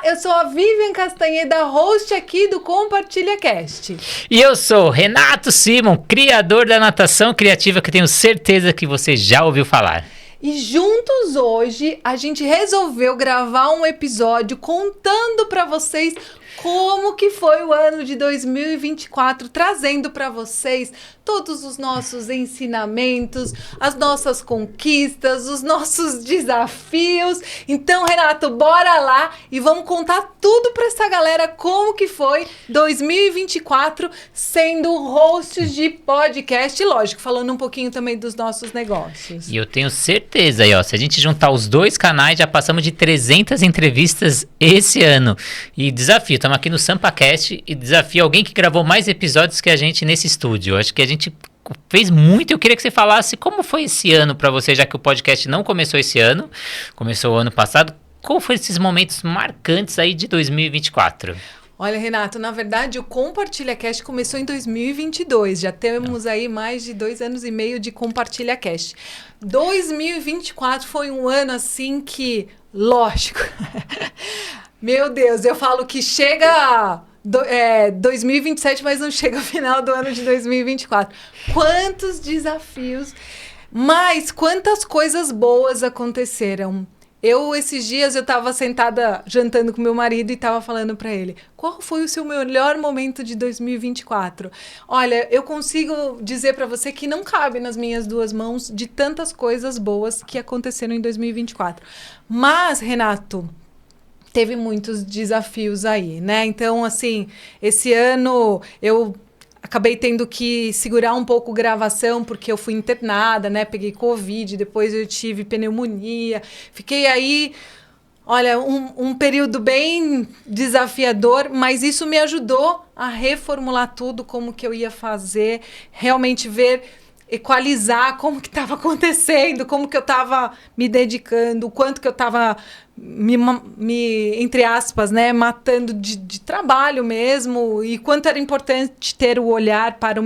eu sou a Vivian Castanheda, host aqui do Compartilha Cast. E eu sou Renato Simon, criador da natação criativa, que tenho certeza que você já ouviu falar. E juntos hoje a gente resolveu gravar um episódio contando para vocês como que foi o ano de 2024, trazendo para vocês todos os nossos ensinamentos, as nossas conquistas, os nossos desafios. Então, Renato, bora lá e vamos contar tudo para essa galera como que foi 2024 sendo hosts de podcast, lógico, falando um pouquinho também dos nossos negócios. E eu tenho certeza aí, ó, se a gente juntar os dois canais, já passamos de 300 entrevistas esse ano. E desafio, estamos aqui no SampaCast e desafio alguém que gravou mais episódios que a gente nesse estúdio. Acho que a gente fez muito. Eu queria que você falasse como foi esse ano para você, já que o podcast não começou esse ano, começou o ano passado. Qual foram esses momentos marcantes aí de 2024? Olha, Renato, na verdade o Compartilha Cast começou em 2022. Já temos aí mais de 2 anos e meio de Compartilha Cast. 2024 foi um ano assim que, lógico, meu Deus, eu falo que chega 2027, mas não chega ao final do ano de 2024. Quantos desafios, mas quantas coisas boas aconteceram. Esses dias, eu estava sentada jantando com meu marido e estava falando para ele, qual foi o seu melhor momento de 2024? Olha, eu consigo dizer para você que não cabe nas minhas 2 mãos de tantas coisas boas que aconteceram em 2024. Mas, Renato, teve muitos desafios aí, né? Então, assim, esse ano eu acabei tendo que segurar um pouco a gravação, porque eu fui internada, né? Peguei Covid, depois eu tive pneumonia. Fiquei aí, olha, um período bem desafiador, mas isso me ajudou a reformular tudo, como que eu ia fazer, realmente equalizar como que estava acontecendo, como que eu estava me dedicando, o quanto que eu estava entre aspas, né, matando de trabalho mesmo, e quanto era importante ter o olhar para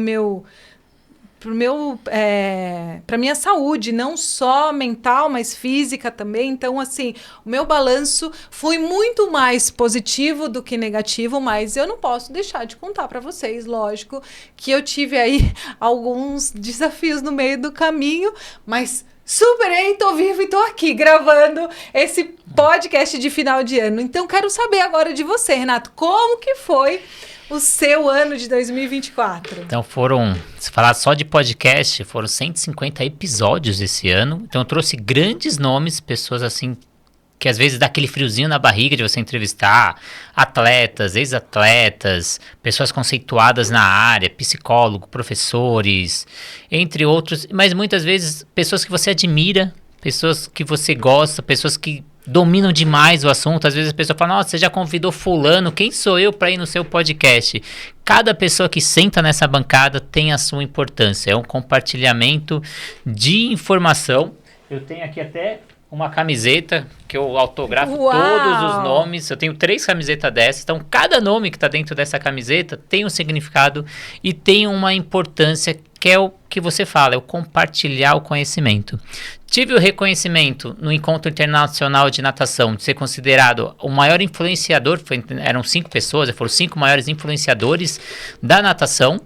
para minha saúde, não só mental, mas física também. Então, assim, o meu balanço foi muito mais positivo do que negativo, mas eu não posso deixar de contar para vocês, lógico, que eu tive aí alguns desafios no meio do caminho, mas superei, tô vivo e tô aqui gravando esse podcast de final de ano. Então, quero saber agora de você, Renato, como que foi o seu ano de 2024? Então se falar só de podcast, foram 150 episódios esse ano. Então eu trouxe grandes nomes, pessoas assim, que às vezes dá aquele friozinho na barriga de você entrevistar, atletas, ex-atletas, pessoas conceituadas na área, psicólogo, professores, entre outros, mas muitas vezes pessoas que você admira, pessoas que você gosta, pessoas que dominam demais o assunto. Às vezes a pessoa fala, nossa, você já convidou fulano, quem sou eu para ir no seu podcast? Cada pessoa que senta nessa bancada tem a sua importância, é um compartilhamento de informação. Eu tenho aqui até uma camiseta que eu autografo todos os nomes. Eu tenho 3 camisetas dessas. Então, cada nome que está dentro dessa camiseta tem um significado e tem uma importância, que é o que você fala, é o compartilhar o conhecimento. Tive o reconhecimento no Encontro Internacional de Natação de ser considerado o maior influenciador, eram 5 pessoas, foram 5 maiores influenciadores da natação.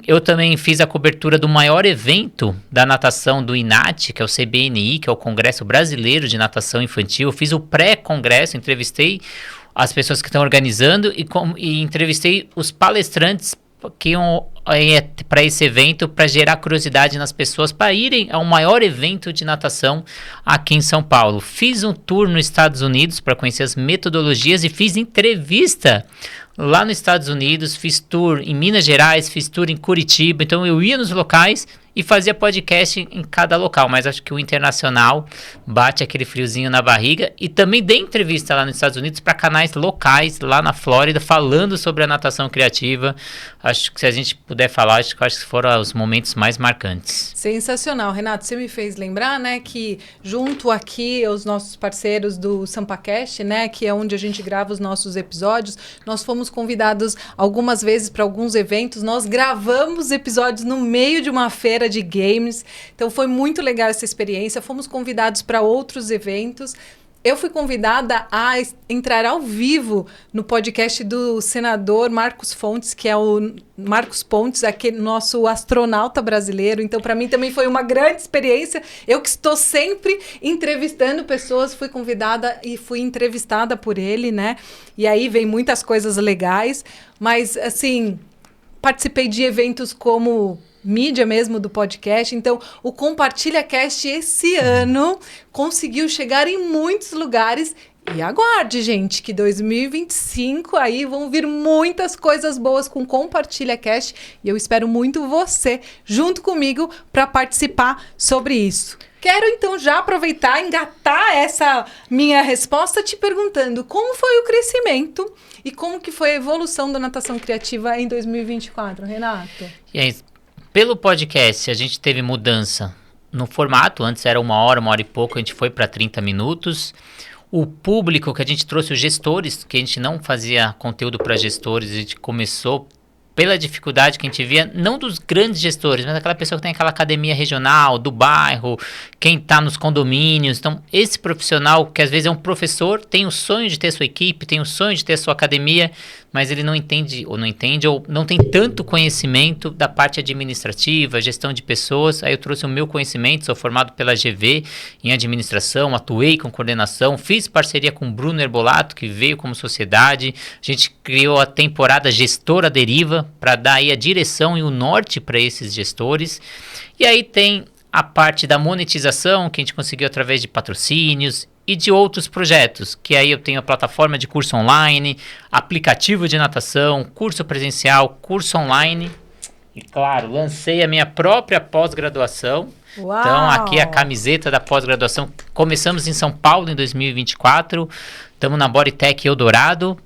Eu também fiz a cobertura do maior evento da natação do INAT, que é o CBNI, que é o Congresso Brasileiro de Natação Infantil. Eu fiz o pré-congresso, entrevistei as pessoas que estão organizando e entrevistei os palestrantes que iam para esse evento, para gerar curiosidade nas pessoas, para irem ao maior evento de natação aqui em São Paulo. Fiz um tour nos Estados Unidos para conhecer as metodologias e fiz entrevista lá nos Estados Unidos, fiz tour em Minas Gerais, fiz tour em Curitiba. Então eu ia nos locais e fazia podcast em cada local, mas acho que o internacional bate aquele friozinho na barriga. E também dei entrevista lá nos Estados Unidos para canais locais lá na Flórida, falando sobre a natação criativa. Acho que se a gente puder falar, acho que foram os momentos mais marcantes. Sensacional, Renato. Você me fez lembrar, né, que junto aqui aos nossos parceiros do SampaCast, né, que é onde a gente grava os nossos episódios, nós fomos convidados algumas vezes para alguns eventos. Nós gravamos episódios no meio de uma feira de games, então foi muito legal essa experiência. Fomos convidados para outros eventos. eu fui convidada a entrar ao vivo no podcast do senador Marcos Fontes, que é o Marcos Pontes, aquele nosso astronauta brasileiro. Então, para mim também foi uma grande experiência. Eu que estou sempre entrevistando pessoas, fui convidada e fui entrevistada por ele, né? E aí vem muitas coisas legais, mas assim, participei de eventos como mídia mesmo do podcast. Então, o Compartilha Cast esse ano conseguiu chegar em muitos lugares. E aguarde, gente, que 2025 aí vão vir muitas coisas boas com Compartilha Cast. E eu espero muito você junto comigo para participar sobre isso. Quero, então, já aproveitar e engatar essa minha resposta te perguntando como foi o crescimento e como que foi a evolução da natação criativa em 2024, Renato? E aí, pelo podcast, a gente teve mudança no formato. Antes era 1 hora e pouco, a gente foi para 30 minutos. O público que a gente trouxe, os gestores, que a gente não fazia conteúdo para gestores, a gente começou pela dificuldade que a gente via, não dos grandes gestores, mas aquela pessoa que tem aquela academia regional, do bairro, quem está nos condomínios. Então, esse profissional, que às vezes é um professor, tem o sonho de ter sua equipe, tem o sonho de ter sua academia, mas ele não entende ou não tem tanto conhecimento da parte administrativa, gestão de pessoas. Aí eu trouxe o meu conhecimento, sou formado pela GV em administração, atuei com coordenação, fiz parceria com o Bruno Herbolato, que veio como sociedade. A gente criou a temporada Gestora Deriva, para dar aí a direção e o norte para esses gestores. E aí tem a parte da monetização, que a gente conseguiu através de patrocínios e de outros projetos, que aí eu tenho a plataforma de curso online, aplicativo de natação, curso presencial, curso online. E claro, lancei a minha própria pós-graduação. Uau! Então, aqui a camiseta da pós-graduação. Começamos em São Paulo em 2024, estamos na Bodytech Eldorado.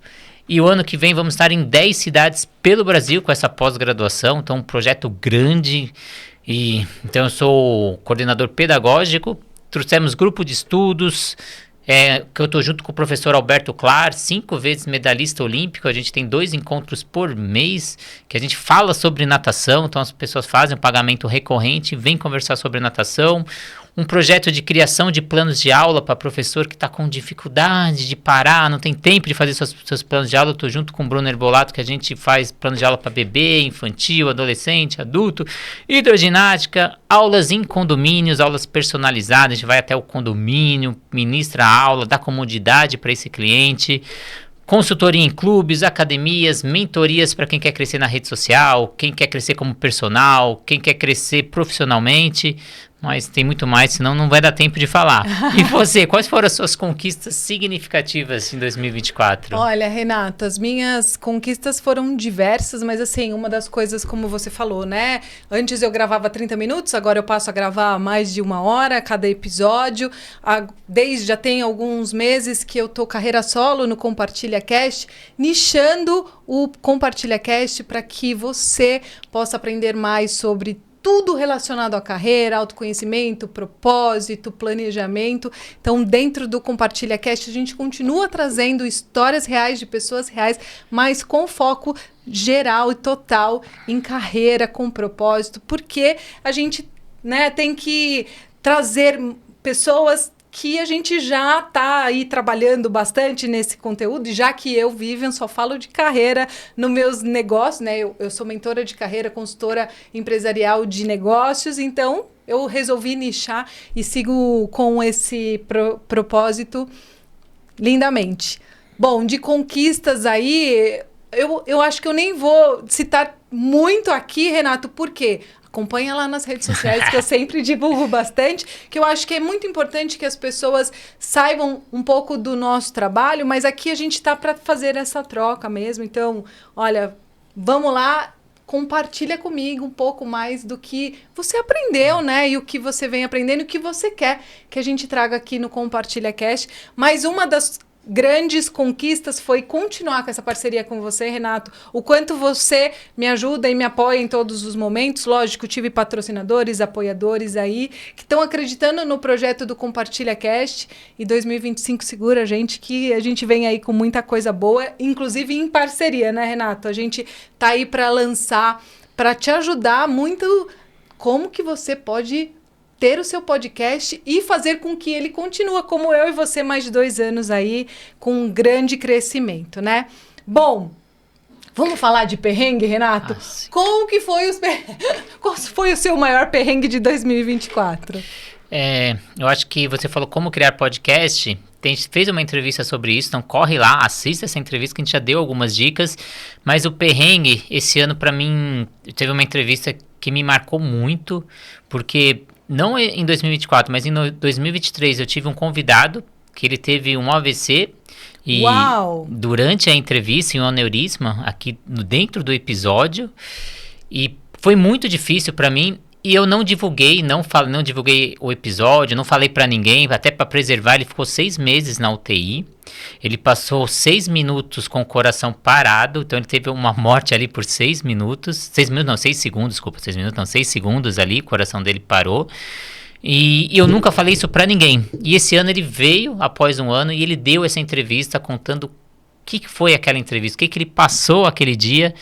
E o ano que vem vamos estar em 10 cidades pelo Brasil com essa pós-graduação. Então, um projeto grande. Então, eu sou coordenador pedagógico. Trouxemos grupo de estudos, que eu estou junto com o professor Alberto Clar, 5 vezes medalhista olímpico. A gente tem 2 encontros por mês, que a gente fala sobre natação. Então, as pessoas fazem um pagamento recorrente, vêm conversar sobre natação. Um projeto de criação de planos de aula para professor que está com dificuldade de parar, não tem tempo de fazer seus planos de aula. Eu estou junto com o Bruno Herbolato, que a gente faz planos de aula para bebê, infantil, adolescente, adulto, hidroginástica, aulas em condomínios, aulas personalizadas. A gente vai até o condomínio, ministra a aula, dá comodidade para esse cliente. Consultoria em clubes, academias, mentorias para quem quer crescer na rede social, quem quer crescer como personal, quem quer crescer profissionalmente. Mas tem muito mais, senão não vai dar tempo de falar. E você, quais foram as suas conquistas significativas em 2024? Olha, Renata, as minhas conquistas foram diversas, mas assim, uma das coisas, como você falou, né? Antes eu gravava 30 minutos, agora eu passo a gravar mais de 1 hora cada episódio. Já tem alguns meses que eu tô carreira solo no Compartilha Cast, nichando o Compartilha Cast para que você possa aprender mais sobre tudo relacionado à carreira, autoconhecimento, propósito, planejamento. Então, dentro do Compartilha Cast, a gente continua trazendo histórias reais de pessoas reais, mas com foco geral e total em carreira, com propósito, porque a gente, né, tem que trazer pessoas que a gente já está aí trabalhando bastante nesse conteúdo, e já que eu, Vivian, só falo de carreira nos meus negócios, né? Eu sou mentora de carreira, consultora empresarial de negócios, então eu resolvi nichar e sigo com esse propósito lindamente. Bom, de conquistas aí, eu acho que eu nem vou citar muito aqui, Renato, por quê? Acompanha lá nas redes sociais, que eu sempre divulgo bastante, que eu acho que é muito importante que as pessoas saibam um pouco do nosso trabalho, mas aqui a gente está para fazer essa troca mesmo. Então, olha, vamos lá, compartilha comigo um pouco mais do que você aprendeu, né? E o que você vem aprendendo, o que você quer que a gente traga aqui no Compartilha Cast. Mas uma das grandes conquistas foi continuar com essa parceria com você, Renato. O quanto você me ajuda e me apoia em todos os momentos. Lógico, tive patrocinadores, apoiadores aí que estão acreditando no projeto do Compartilha Cast. E 2025 segura a gente que a gente vem aí com muita coisa boa, inclusive em parceria, né, Renato? A gente tá aí para lançar, para te ajudar muito como que você pode ter o seu podcast e fazer com que ele continue, como eu e você, mais de 2 anos aí, com um grande crescimento, né? Bom, vamos falar de perrengue, Renato? Como que foi qual foi o seu maior perrengue de 2024? Eu acho que você falou como criar podcast. Fez uma entrevista sobre isso, então corre lá, assista essa entrevista que a gente já deu algumas dicas. Mas o perrengue, esse ano pra mim, teve uma entrevista que me marcou muito, porque não em 2024, mas em 2023 eu tive um convidado que ele teve um AVC e Uau! Durante a entrevista, em um aneurisma, aqui dentro do episódio, e foi muito difícil pra mim. E eu não divulguei, não divulguei o episódio, não falei pra ninguém, até pra preservar. Ele ficou 6 meses na UTI. Ele passou 6 minutos com o coração parado, então ele teve uma morte ali por 6 minutos. 6 minutos, não, 6 segundos, desculpa, 6 minutos, não, 6 segundos ali, o coração dele parou. E eu nunca falei isso pra ninguém. E esse ano ele veio, após um ano, e ele deu essa entrevista contando o que foi aquela entrevista, o que ele passou aquele dia.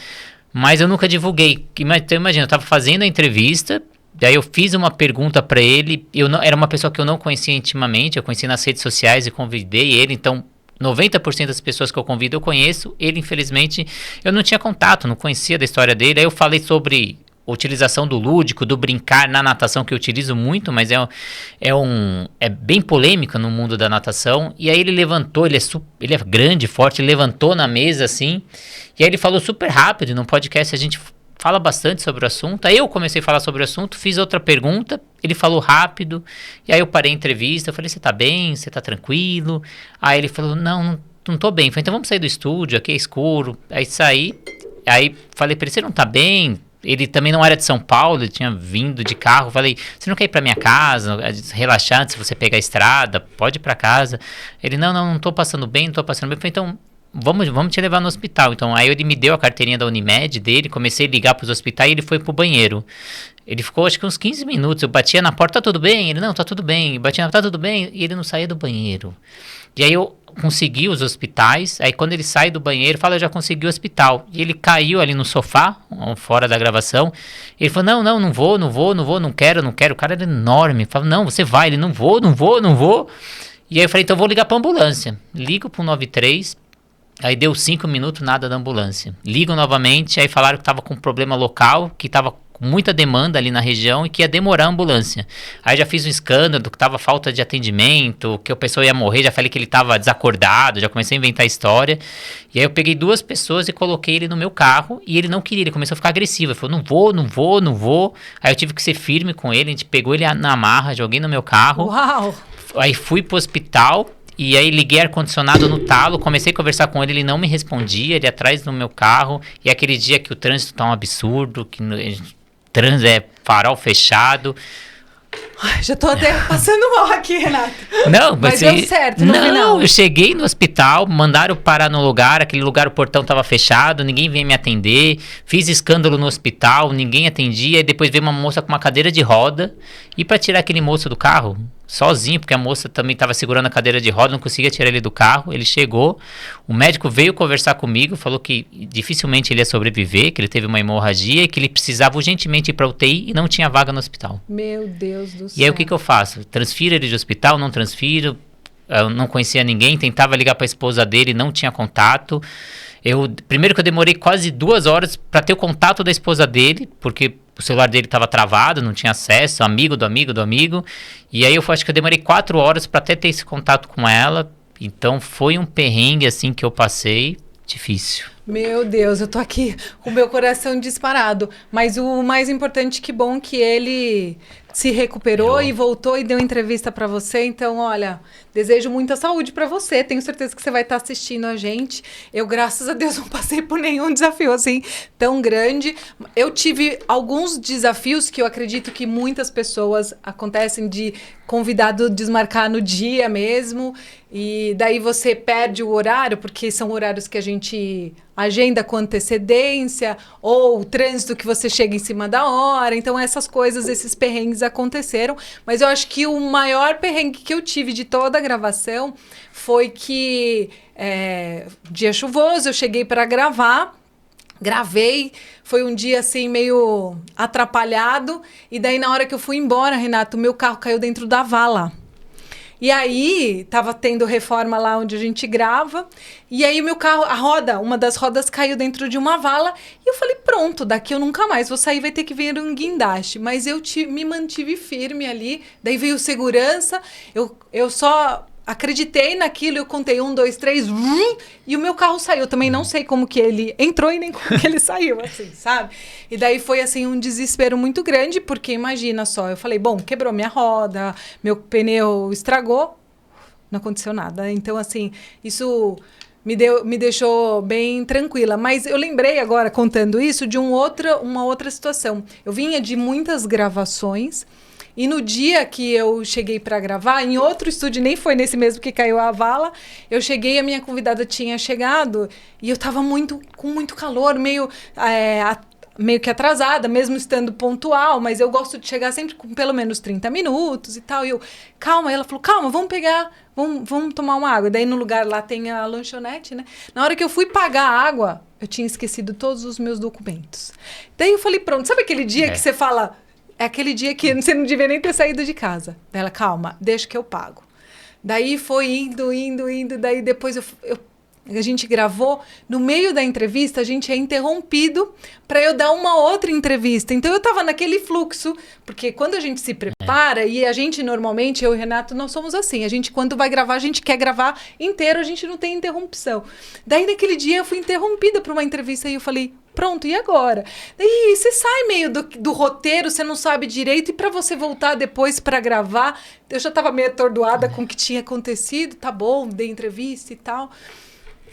Mas eu nunca divulguei. Então imagina, eu tava fazendo a entrevista, daí eu fiz uma pergunta pra ele, era uma pessoa que eu não conhecia intimamente, eu conheci nas redes sociais e convidei ele, então 90% das pessoas que eu convido eu conheço, ele infelizmente eu não tinha contato, não conhecia da história dele, aí eu falei sobre a utilização do lúdico, do brincar na natação, que eu utilizo muito, mas é bem polêmica no mundo da natação. E aí ele levantou, ele é grande, forte, ele levantou na mesa assim, e aí ele falou super rápido. No podcast a gente fala bastante sobre o assunto. Aí eu comecei a falar sobre o assunto, fiz outra pergunta, ele falou rápido, e aí eu parei a entrevista, eu falei, você tá bem? Você tá tranquilo? Aí ele falou, não tô bem. Eu falei, então vamos sair do estúdio, aqui é escuro. Aí saí, aí falei pra ele, você não tá bem? Ele também não era de São Paulo, ele tinha vindo de carro. Falei, você não quer ir pra minha casa, relaxar antes de você pegar a estrada? Pode ir pra casa. Ele, não tô passando bem, não tô passando bem. Eu falei, então, vamos te levar no hospital. Então, aí ele me deu a carteirinha da Unimed dele, comecei a ligar pros hospitais e ele foi pro banheiro. Ele ficou, acho que uns 15 minutos. Eu batia na porta, tá tudo bem? Ele, não, tá tudo bem. Eu batia na porta, tá tudo bem? E ele não saía do banheiro. E aí eu consegui os hospitais, aí quando ele sai do banheiro, fala, eu já consegui o hospital. E ele caiu ali no sofá, fora da gravação. Ele falou, não vou, não quero. O cara era enorme. Fala, não, você vai. Ele, não vou. E aí eu falei, então eu vou ligar pra ambulância. Ligo pro 93, aí deu 5 minutos, nada da ambulância. Ligo novamente, aí falaram que tava com um problema local, que tava com muita demanda ali na região e que ia demorar a ambulância. Aí já fiz um escândalo, que tava falta de atendimento, que a pessoa ia morrer, já falei que ele tava desacordado, já comecei a inventar história. E aí eu peguei 2 pessoas e coloquei ele no meu carro e ele não queria, ele começou a ficar agressivo. Ele falou, não vou. Aí eu tive que ser firme com ele, a gente pegou ele na marra, joguei no meu carro. Uau! Aí fui pro hospital. E aí liguei ar-condicionado no talo, comecei a conversar com ele, ele não me respondia, ele atrás do meu carro. E aquele dia que o trânsito tá um absurdo, que trânsito é farol fechado. Ai, já tô até passando mal aqui, Renato. Não, mas deu certo no final. Não, eu cheguei no hospital, mandaram parar no lugar, aquele lugar o portão tava fechado, ninguém vinha me atender. Fiz escândalo no hospital, ninguém atendia. E depois veio uma moça com uma cadeira de roda. E pra tirar aquele moço do carro, sozinho, porque a moça também estava segurando a cadeira de roda, não conseguia tirar ele do carro. Ele chegou, o médico veio conversar comigo, falou que dificilmente ele ia sobreviver, que ele teve uma hemorragia e que ele precisava urgentemente ir para UTI e não tinha vaga no hospital. Meu Deus do céu. E aí o que eu faço? Transfiro ele de hospital, não transfiro? Eu não conhecia ninguém, tentava ligar para a esposa dele, não tinha contato. Primeiro que eu demorei quase 2 horas para ter o contato da esposa dele, porque o celular dele estava travado, não tinha acesso, amigo do amigo. E aí eu acho que eu demorei 4 horas para até ter esse contato com ela. Então foi um perrengue assim que eu passei, difícil. Meu Deus, eu tô aqui com o meu coração disparado. Mas o mais importante, que bom que ele se recuperou e voltou e deu entrevista para você. Então, olha, desejo muita saúde para você. Tenho certeza que você vai estar assistindo a gente. Eu, graças a Deus, não passei por nenhum desafio assim tão grande. Eu tive alguns desafios que eu acredito que muitas pessoas acontecem, de convidado desmarcar no dia mesmo. E daí você perde o horário, porque são horários que a gente agenda com antecedência, ou o trânsito que você chega em cima da hora. Então essas coisas, esses perrengues aconteceram. Mas eu acho que o maior perrengue que eu tive de toda a gravação foi que dia chuvoso, eu cheguei para gravar. Gravei, foi um dia assim meio atrapalhado. E daí na hora que eu fui embora, Renato, o meu carro caiu dentro da vala. E aí, tava tendo reforma lá onde a gente grava. E aí, o meu carro, uma das rodas caiu dentro de uma vala. E eu falei, pronto, daqui eu nunca mais vou sair, vai ter que vir um guindaste. Mas eu me mantive firme ali. Daí veio segurança. Eu só acreditei naquilo, eu contei 1, 2, 3, e o meu carro saiu. Eu também não sei como que ele entrou e nem como que ele saiu, assim, sabe? E daí foi, assim, um desespero muito grande, porque imagina só, eu falei, bom, quebrou minha roda, meu pneu estragou, não aconteceu nada. Então, assim, isso me deixou bem tranquila. Mas eu lembrei agora, contando isso, de uma outra situação. Eu vinha de muitas gravações. E no dia que eu cheguei para gravar, em outro estúdio, nem foi nesse mesmo que caiu a vala, eu cheguei, a minha convidada tinha chegado e eu estava com muito calor, meio que atrasada, mesmo estando pontual, mas eu gosto de chegar sempre com pelo menos 30 minutos e tal. E eu, calma, ela falou, calma, vamos tomar uma água. Daí no lugar lá tem a lanchonete, né? Na hora que eu fui pagar a água, eu tinha esquecido todos os meus documentos. Daí eu falei, pronto, sabe aquele dia que você fala... É aquele dia que você não devia nem ter saído de casa. Daí ela, calma, deixa que eu pago. Daí foi indo. Daí depois a gente gravou. No meio da entrevista, a gente é interrompido para eu dar uma outra entrevista. Então, eu estava naquele fluxo. Porque quando a gente se prepara, e a gente normalmente, eu e o Renato, nós somos assim. A gente, quando vai gravar, a gente quer gravar inteiro, a gente não tem interrupção. Daí, naquele dia, eu fui interrompida por uma entrevista e eu falei... Pronto, e agora? Daí você sai meio do roteiro, você não sabe direito, e para você voltar depois para gravar, eu já estava meio atordoada com o que tinha acontecido, tá bom, dei entrevista e tal.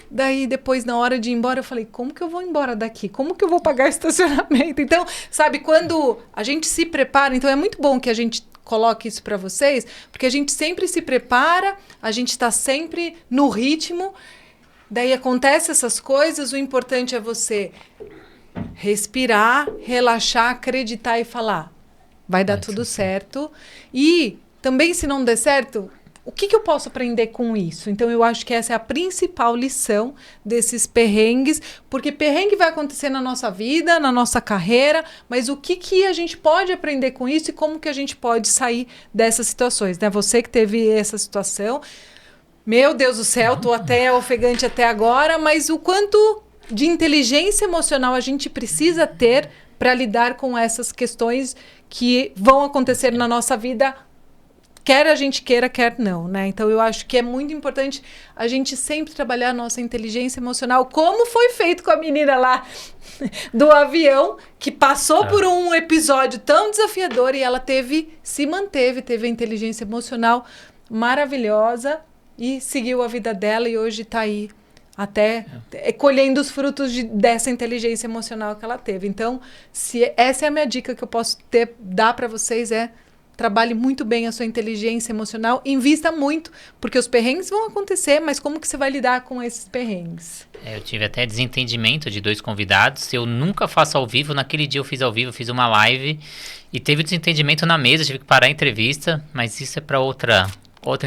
Daí depois, na hora de ir embora, eu falei, como que eu vou embora daqui? Como que eu vou pagar estacionamento? Então, sabe, quando a gente se prepara, então é muito bom que a gente coloque isso para vocês, porque a gente sempre se prepara, a gente está sempre no ritmo. Daí acontecem essas coisas, o importante é você respirar, relaxar, acreditar e falar, vai dar tudo certo. E também, se não der certo, o que eu posso aprender com isso? Então, eu acho que essa é a principal lição desses perrengues, porque perrengue vai acontecer na nossa vida, na nossa carreira, mas o que a gente pode aprender com isso e como que a gente pode sair dessas situações, né? Você que teve essa situação... Meu Deus do céu, tô até ofegante até agora, mas o quanto de inteligência emocional a gente precisa ter para lidar com essas questões que vão acontecer na nossa vida, quer a gente queira, quer não, né? Então, eu acho que é muito importante a gente sempre trabalhar a nossa inteligência emocional, como foi feito com a menina lá do avião, que passou por um episódio tão desafiador e ela teve a inteligência emocional maravilhosa, e seguiu a vida dela e hoje está aí até colhendo os frutos dessa inteligência emocional que ela teve. Então, se essa é a minha dica que eu posso dar para vocês, trabalhe muito bem a sua inteligência emocional, invista muito, porque os perrengues vão acontecer, mas como que você vai lidar com esses perrengues? Eu tive até desentendimento de 2 convidados, eu nunca faço ao vivo, naquele dia eu fiz ao vivo, fiz uma live, e teve desentendimento na mesa, tive que parar a entrevista, mas isso é para outra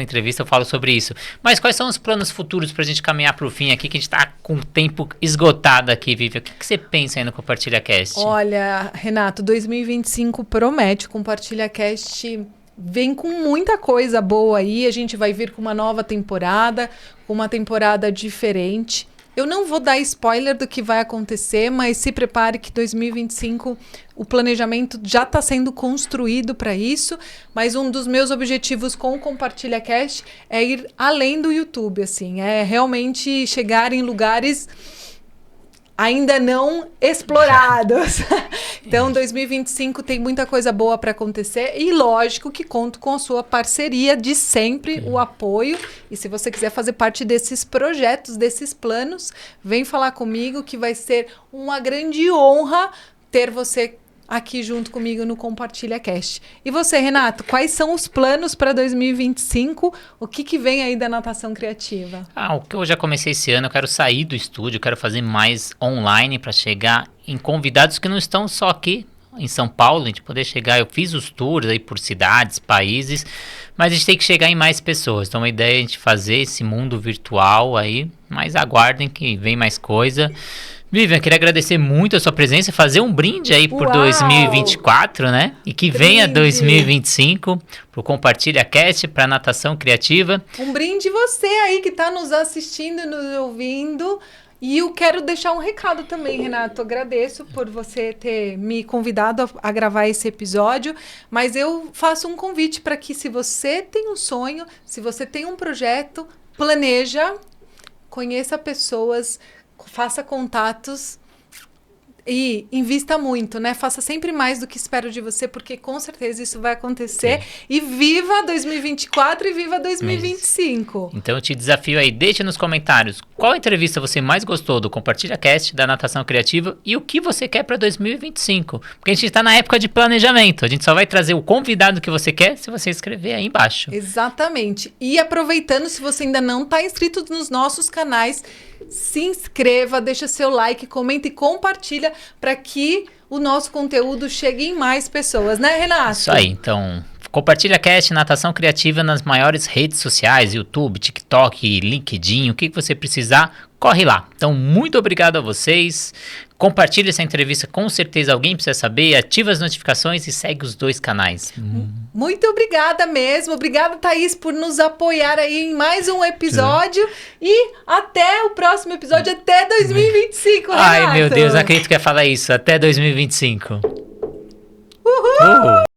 entrevista, eu falo sobre isso. Mas quais são os planos futuros pra gente caminhar pro fim aqui, que a gente tá com o tempo esgotado aqui, Vivi? O que você pensa aí no Compartilha Cast? Olha, Renato, 2025 promete. O Compartilha Cast vem com muita coisa boa aí. A gente vai vir com uma nova temporada, com uma temporada diferente. Eu não vou dar spoiler do que vai acontecer, mas se prepare que 2025 o planejamento já está sendo construído para isso. Mas um dos meus objetivos com o Compartilha Cast é ir além do YouTube, assim, é realmente chegar em lugares ainda não explorados. Então, 2025 tem muita coisa boa para acontecer e, lógico, que conto com a sua parceria de sempre, o apoio. E se você quiser fazer parte desses projetos, desses planos, vem falar comigo que vai ser uma grande honra ter você aqui junto comigo no Compartilha Cast. E você, Renato, quais são os planos para 2025? O que vem aí da natação criativa? O que eu já comecei esse ano, eu quero sair do estúdio, quero fazer mais online para chegar em convidados que não estão só aqui em São Paulo, a gente poder chegar. Eu fiz os tours aí por cidades, países, mas a gente tem que chegar em mais pessoas. Então a ideia é a gente fazer esse mundo virtual aí, mas aguardem que vem mais coisa. Vivian, queria agradecer muito a sua presença, fazer um brinde aí por Uau! 2024, né? E que venha 2025 pro Compartilha Cast, pra Natação Criativa. Um brinde você aí que tá nos assistindo, nos ouvindo. E eu quero deixar um recado também, Renato. Agradeço por você ter me convidado a gravar esse episódio, mas eu faço um convite para que, se você tem um sonho, se você tem um projeto, planeja, conheça pessoas, faça contatos e invista muito, né? Faça sempre mais do que espero de você, porque com certeza isso vai acontecer. Sim. E viva 2024 e viva 2025. Então eu te desafio aí, deixa nos comentários qual entrevista você mais gostou do Compartilha Cast, da Natação Criativa e o que você quer para 2025. Porque a gente está na época de planejamento, a gente só vai trazer o convidado que você quer se você escrever aí embaixo. Exatamente. E aproveitando, se você ainda não está inscrito nos nossos canais, se inscreva, deixa seu like, comenta e compartilha para que o nosso conteúdo chegue em mais pessoas, né, Renato? Isso aí, então Compartilha Cast, Natação Criativa nas maiores redes sociais, YouTube, TikTok, LinkedIn, o que você precisar, corre lá. Então, muito obrigado a vocês. Compartilhe essa entrevista, com certeza alguém precisa saber. Ativa as notificações e segue os 2 canais. Muito obrigada mesmo. Obrigada, Thaís, por nos apoiar aí em mais um episódio. E até o próximo episódio, até 2025, Renato. Ai, meu Deus, não acredito que ia falar isso. Até 2025. Uhul!